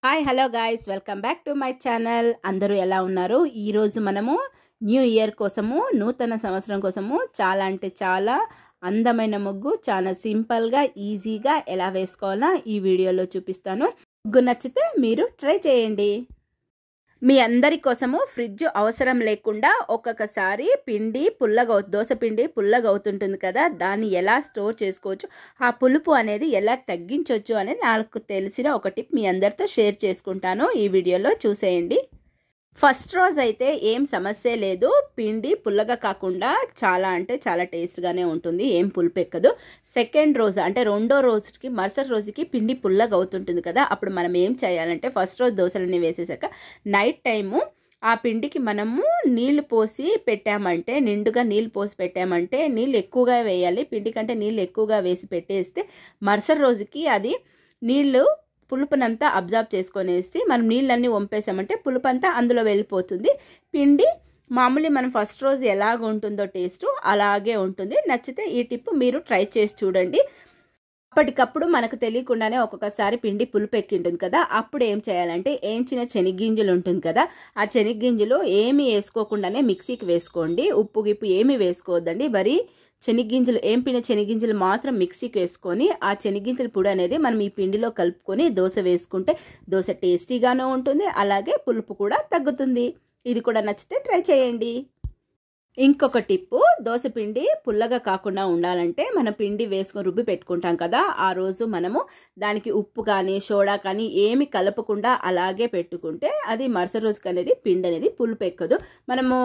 Hi hello guys, welcome back to my channel. అందరూ ఎలా ఉన్నారు? ఈరోజు మనము న్యూ ఇయర్ కోసము, నూతన సంవత్సరం కోసము చాలా అంటే చాలా అందమైన ముగ్గు చాలా సింపుల్గా ఈజీగా ఎలా వేసుకోవాలో ఈ వీడియోలో చూపిస్తాను. ముగ్గు నచ్చితే మీరు ట్రై చేయండి. మీ అందరి కోసము ఫ్రిడ్జ్ అవసరం లేకుండా ఒక్కొక్కసారి దోశ పిండి పుల్లగా అవుతుంటుంది కదా, దాన్ని ఎలా స్టోర్ చేసుకోవచ్చు, ఆ పులుపు అనేది ఎలా తగ్గించవచ్చు అని నాకు తెలిసిన ఒక టిప్ మీ అందరితో షేర్ చేసుకుంటాను. ఈ వీడియోలో చూసేయండి. ఫస్ట్ రోజు అయితే ఏం సమస్య లేదు, పిండి పుల్లగా కాకుండా చాలా అంటే చాలా టేస్ట్గానే ఉంటుంది, ఏం పులుపు ఎక్కదు. సెకండ్ రోజు అంటే రెండో రోజుకి మరుసటి రోజుకి పిండి పుల్లగా అవుతుంటుంది కదా, అప్పుడు మనం ఏం చేయాలంటే ఫస్ట్ రోజు దోశలన్నీ వేసేసాక నైట్ టైము ఆ పిండికి మనము నీళ్లు పోసి పెట్టామంటే, నిండుగా నీళ్ళు పోసి పెట్టామంటే, నీళ్ళు ఎక్కువగా వేయాలి. పిండి కంటే నీళ్ళు ఎక్కువగా వేసి పెట్టేస్తే మరుసటి రోజుకి అది నీళ్ళు పులుపునంతా అబ్జర్వ్ చేసుకొనేసి మనం నీళ్ళన్నీ వంపేసామంటే పులుపంతా అందులో వెళ్ళిపోతుంది. పిండి మామూలు మనం ఫస్ట్ రోజు ఎలాగ ఉంటుందో టేస్ట్ అలాగే ఉంటుంది. నచ్చితే ఈ టిప్ మీరు ట్రై చేసి చూడండి. అప్పటికప్పుడు మనకు తెలియకుండానే ఒక్కొక్కసారి పిండి పులుపు ఎక్కింటుంది కదా, అప్పుడు ఏం చేయాలంటే ఏంచిన శనగ్గింజలు ఉంటుంది కదా, ఆ శనగ్గింజలు ఏమి వేసుకోకుండానే మిక్సీకి వేసుకోండి. ఉప్పు గిప్పు ఏమి వేసుకోవద్దండి. మరి ఏంపిన శనగ్గింజలు మాత్రం మిక్సీకి వేసుకొని ఆ శనగ్గింజల పొడి అనేది మనం ఈ పిండిలో కలుపుకొని దోశ వేసుకుంటే దోశ టేస్టీగానే ఉంటుంది, అలాగే పులుపు కూడా తగ్గుతుంది. ఇది కూడా నచ్చితే ట్రై చేయండి. ఇంకొక టిప్పు, దోశ పిండి పుల్లగా కాకుండా ఉండాలంటే మనం పిండి వేసుకొని రుబ్బి పెట్టుకుంటాం కదా, ఆ రోజు మనము దానికి ఉప్పు కానీ సోడా కానీ ఏమి కలపకుండా అలాగే పెట్టుకుంటే అది మరుసటి రోజుకి అనేది పిండి అనేది పులుపు ఎక్కదు. మనము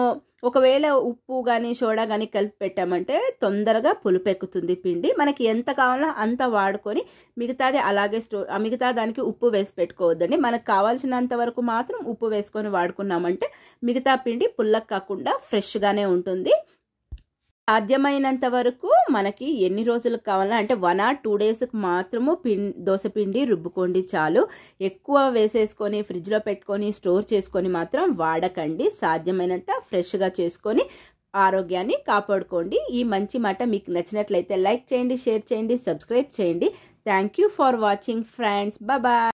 ఒకవేళ ఉప్పు కానీ సోడా కానీ కలిపి పెట్టామంటే తొందరగా పులుపు ఎక్కుతుంది పిండి. మనకి ఎంత కావాలో అంత వాడుకొని మిగతాది అలాగే మిగతా దానికి ఉప్పు వేసి పెట్టుకోవద్దండి. మనకు కావాల్సినంత వరకు మాత్రం ఉప్పు వేసుకొని వాడుకున్నామంటే మిగతా పిండి పుల్లగా కాకుండా ఫ్రెష్గానే ఉంటుంది. సాధ్యమైనంత వరకు మనకి ఎన్ని రోజులకు కావాలా అంటే 1 or 2 డేస్కి మాత్రము దోశ పిండి రుబ్బుకోండి చాలు. ఎక్కువ వేసేసుకొని ఫ్రిడ్జ్లో పెట్టుకొని స్టోర్ చేసుకొని మాత్రం వాడకండి. సాధ్యమైనంత ఫ్రెష్గా చేసుకొని ఆరోగ్యాన్ని కాపాడుకోండి. ఈ మంచి మాట మీకు నచ్చినట్లయితే లైక్ చేయండి, షేర్ చేయండి, సబ్స్క్రైబ్ చేయండి. Thank you for watching friends. Bye.